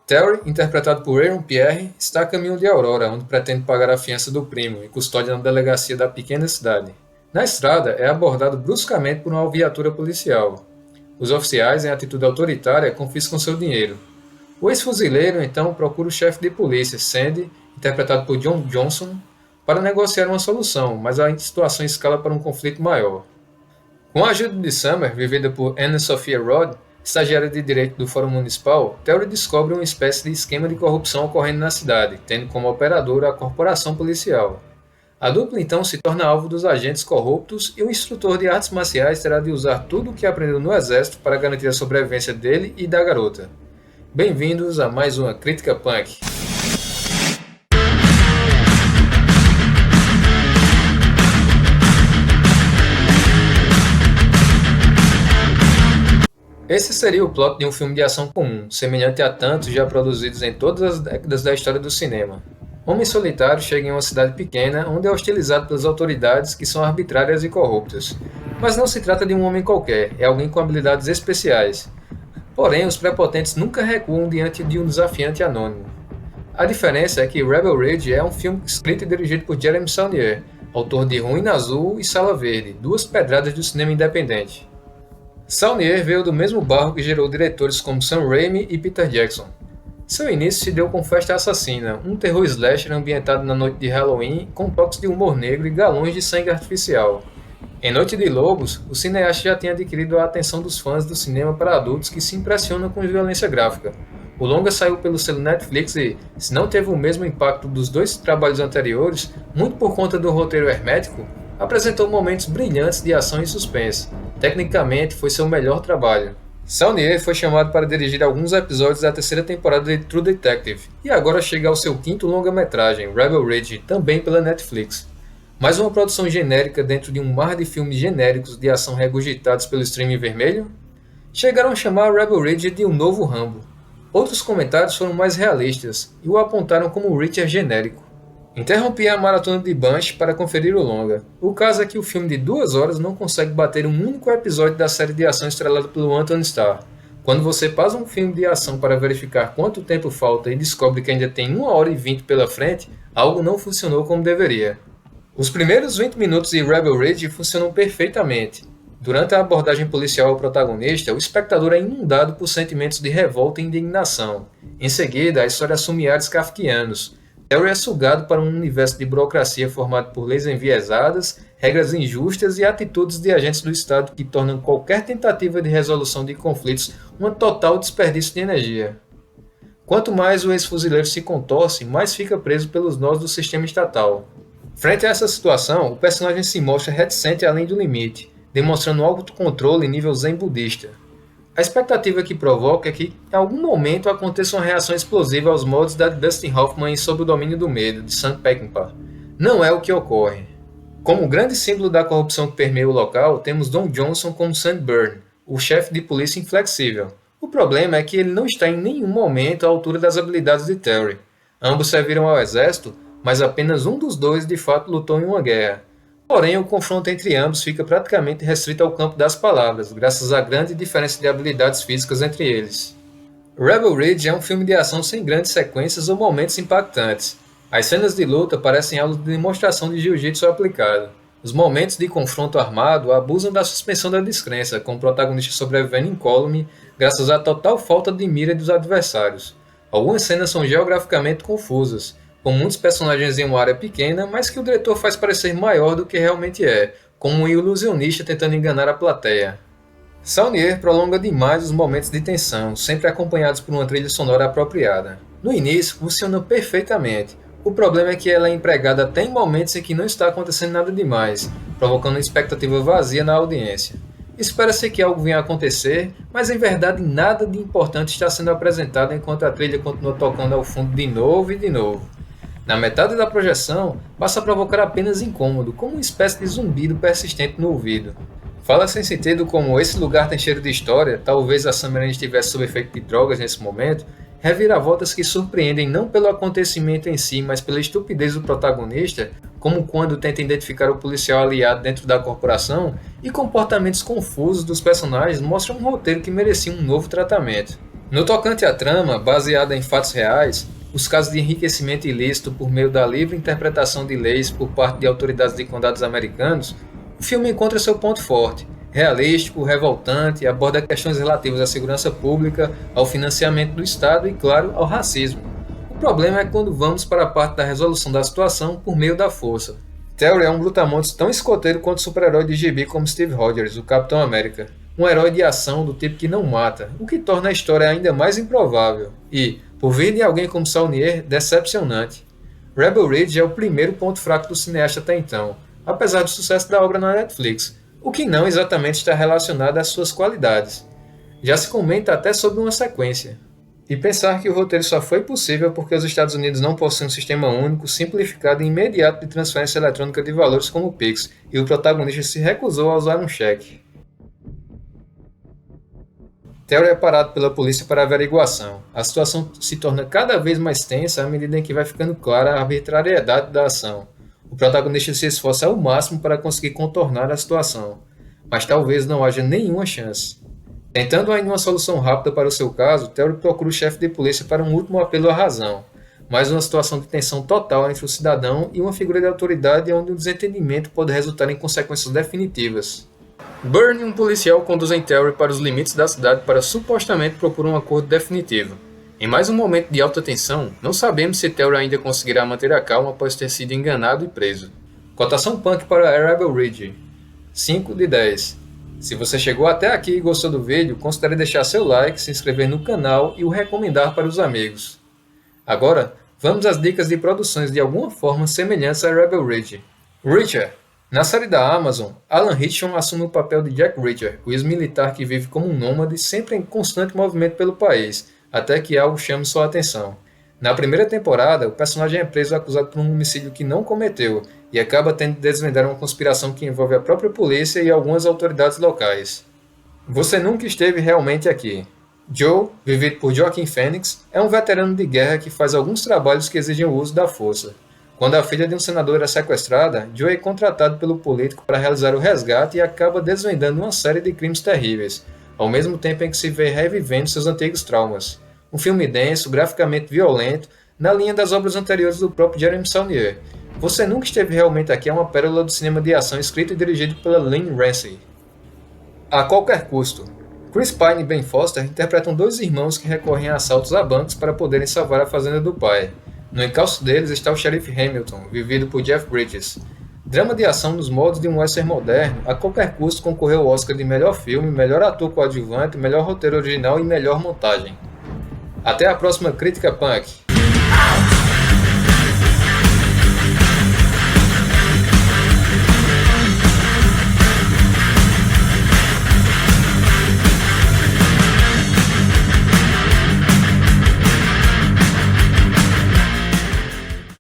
Terry, interpretado por Aaron Pierre, está a caminho de Aurora, onde pretende pagar a fiança do primo, em custódia na delegacia da pequena cidade. Na estrada, é abordado bruscamente por uma viatura policial. Os oficiais, em atitude autoritária, confiscam seu dinheiro. O ex-fuzileiro, então, procura o chefe de polícia, Sandy, interpretado por John Johnson, para negociar uma solução, mas a situação escala para um conflito maior. Com a ajuda de Summer, vivida por Anna Sophia Rodd, estagiária de direito do Fórum Municipal, Terry descobre uma espécie de esquema de corrupção ocorrendo na cidade, tendo como operadora a corporação policial. A dupla então se torna alvo dos agentes corruptos e o instrutor de artes marciais terá de usar tudo o que aprendeu no exército para garantir a sobrevivência dele e da garota. Bem-vindos a mais uma Crítica Punk. Esse seria o plot de um filme de ação comum, semelhante a tantos já produzidos em todas as décadas da história do cinema. Homem solitário chega em uma cidade pequena onde é hostilizado pelas autoridades que são arbitrárias e corruptas. Mas não se trata de um homem qualquer, é alguém com habilidades especiais. Porém, os prepotentes nunca recuam diante de um desafiante anônimo. A diferença é que Rebel Ridge é um filme escrito e dirigido por Jeremy Saulnier, autor de Ruína Azul e Sala Verde, duas pedradas do cinema independente. Saulnier veio do mesmo barro que gerou diretores como Sam Raimi e Peter Jackson. Seu início se deu com Festa Assassina, um terror slasher ambientado na noite de Halloween com toques de humor negro e galões de sangue artificial. Em Noite de Lobos, o cineasta já tinha adquirido a atenção dos fãs do cinema para adultos que se impressionam com violência gráfica. O longa saiu pelo selo Netflix e, se não teve o mesmo impacto dos dois trabalhos anteriores, muito por conta do roteiro hermético, apresentou momentos brilhantes de ação e suspense. Tecnicamente, foi seu melhor trabalho. Saulnier foi chamado para dirigir alguns episódios da terceira temporada de True Detective, e agora chega ao seu quinto longa-metragem, Rebel Ridge, também pela Netflix. Mais uma produção genérica dentro de um mar de filmes genéricos de ação regurgitados pelo streaming vermelho? Chegaram a chamar Rebel Ridge de um novo Rambo. Outros comentários foram mais realistas e o apontaram como um Reacher genérico. Interrompi a maratona de Bunch para conferir o longa. O caso é que o filme de 2 horas não consegue bater um único episódio da série de ação estrelada pelo Anthony Starr. Quando você pausa um filme de ação para verificar quanto tempo falta e descobre que ainda tem 1h20 pela frente, algo não funcionou como deveria. Os primeiros 20 minutos de Rebel Ridge funcionam perfeitamente. Durante a abordagem policial ao protagonista, o espectador é inundado por sentimentos de revolta e indignação. Em seguida, a história assume ares kafkianos. Terry é sugado para um universo de burocracia formado por leis enviesadas, regras injustas e atitudes de agentes do Estado que tornam qualquer tentativa de resolução de conflitos um total desperdício de energia. Quanto mais o ex-fuzileiro se contorce, mais fica preso pelos nós do sistema estatal. Frente a essa situação, o personagem se mostra reticente além do limite, demonstrando autocontrole em nível zen budista. A expectativa que provoca é que, em algum momento, aconteça uma reação explosiva aos moldes da Dustin Hoffman em Sob o Domínio do Medo, de Sam Peckinpah. Não é o que ocorre. Como grande símbolo da corrupção que permeia o local, temos Don Johnson como Sandburn, o chefe de polícia inflexível. O problema é que ele não está em nenhum momento à altura das habilidades de Terry. Ambos serviram ao exército, mas apenas um dos dois de fato lutou em uma guerra. Porém, o confronto entre ambos fica praticamente restrito ao campo das palavras, graças à grande diferença de habilidades físicas entre eles. Rebel Ridge é um filme de ação sem grandes sequências ou momentos impactantes. As cenas de luta parecem aulas de demonstração de jiu-jitsu aplicado. Os momentos de confronto armado abusam da suspensão da descrença, com o protagonista sobrevivendo incólume graças à total falta de mira dos adversários. Algumas cenas são geograficamente confusas, com muitos personagens em uma área pequena, mas que o diretor faz parecer maior do que realmente é, como um ilusionista tentando enganar a plateia. Saulnier prolonga demais os momentos de tensão, sempre acompanhados por uma trilha sonora apropriada. No início, funciona perfeitamente. O problema é que ela é empregada até em momentos em que não está acontecendo nada demais, provocando uma expectativa vazia na audiência. Espera-se que algo venha a acontecer, mas em verdade nada de importante está sendo apresentado enquanto a trilha continua tocando ao fundo de novo e de novo. Na metade da projeção, passa a provocar apenas incômodo, como uma espécie de zumbido persistente no ouvido. Fala sem sentido como esse lugar tem cheiro de história, talvez a Summer estivesse sob efeito de drogas nesse momento, reviravoltas que surpreendem não pelo acontecimento em si, mas pela estupidez do protagonista, como quando tenta identificar o policial aliado dentro da corporação, e comportamentos confusos dos personagens mostram um roteiro que merecia um novo tratamento. No tocante à trama, baseada em fatos reais, os casos de enriquecimento ilícito por meio da livre interpretação de leis por parte de autoridades de condados americanos, o filme encontra seu ponto forte, realístico, revoltante, e aborda questões relativas à segurança pública, ao financiamento do Estado e, claro, ao racismo. O problema é quando vamos para a parte da resolução da situação por meio da força. Terry é um brutamontes tão escoteiro quanto o super-herói de gibi como Steve Rogers, o Capitão América. Um herói de ação do tipo que não mata, o que torna a história ainda mais improvável. E, por vir de alguém como Saulnier, decepcionante. Rebel Ridge é o primeiro ponto fraco do cineasta até então, apesar do sucesso da obra na Netflix, o que não exatamente está relacionado às suas qualidades. Já se comenta até sobre uma sequência. E pensar que o roteiro só foi possível porque os Estados Unidos não possuem um sistema único, simplificado e imediato de transferência eletrônica de valores como o Pix, e o protagonista se recusou a usar um cheque. Terry é parado pela polícia para averiguação. A situação se torna cada vez mais tensa à medida em que vai ficando clara a arbitrariedade da ação. O protagonista se esforça ao máximo para conseguir contornar a situação, mas talvez não haja nenhuma chance. Tentando ainda uma solução rápida para o seu caso, Terry procura o chefe de polícia para um último apelo à razão, mais uma situação de tensão total entre o cidadão e uma figura de autoridade onde um desentendimento pode resultar em consequências definitivas. Burn e um policial conduzem Terry para os limites da cidade para supostamente propor um acordo definitivo. Em mais um momento de alta tensão, não sabemos se Terry ainda conseguirá manter a calma após ter sido enganado e preso. Cotação Punk para Rebel Ridge: 5 de 10. Se você chegou até aqui e gostou do vídeo, considere deixar seu like, se inscrever no canal e o recomendar para os amigos. Agora, vamos às dicas de produções de alguma forma semelhantes a Rebel Ridge. Reacher. Na série da Amazon, Alan Ritchson assume o papel de Jack Reacher, o ex-militar que vive como um nômade sempre em constante movimento pelo país, até que algo chame sua atenção. Na primeira temporada, o personagem é preso acusado por um homicídio que não cometeu e acaba tendo de desvendar uma conspiração que envolve a própria polícia e algumas autoridades locais. Você nunca esteve realmente aqui. Joe, vivido por Joaquin Phoenix, é um veterano de guerra que faz alguns trabalhos que exigem o uso da força. Quando a filha de um senador é sequestrada, Joe é contratado pelo político para realizar o resgate e acaba desvendando uma série de crimes terríveis, ao mesmo tempo em que se vê revivendo seus antigos traumas. Um filme denso, graficamente violento, na linha das obras anteriores do próprio Jeremy Saulnier. Você Nunca Esteve Realmente Aqui é uma pérola do cinema de ação escrito e dirigido pela Lynn Ramsey. A qualquer custo. Chris Pine e Ben Foster interpretam dois irmãos que recorrem a assaltos a bancos para poderem salvar a fazenda do pai. No encalço deles está o xerife Hamilton, vivido por Jeff Bridges. Drama de ação nos moldes de um western moderno, A Qualquer Custo concorreu ao Oscar de melhor filme, melhor ator coadjuvante, melhor roteiro original e melhor montagem. Até a próxima Crítica Punk!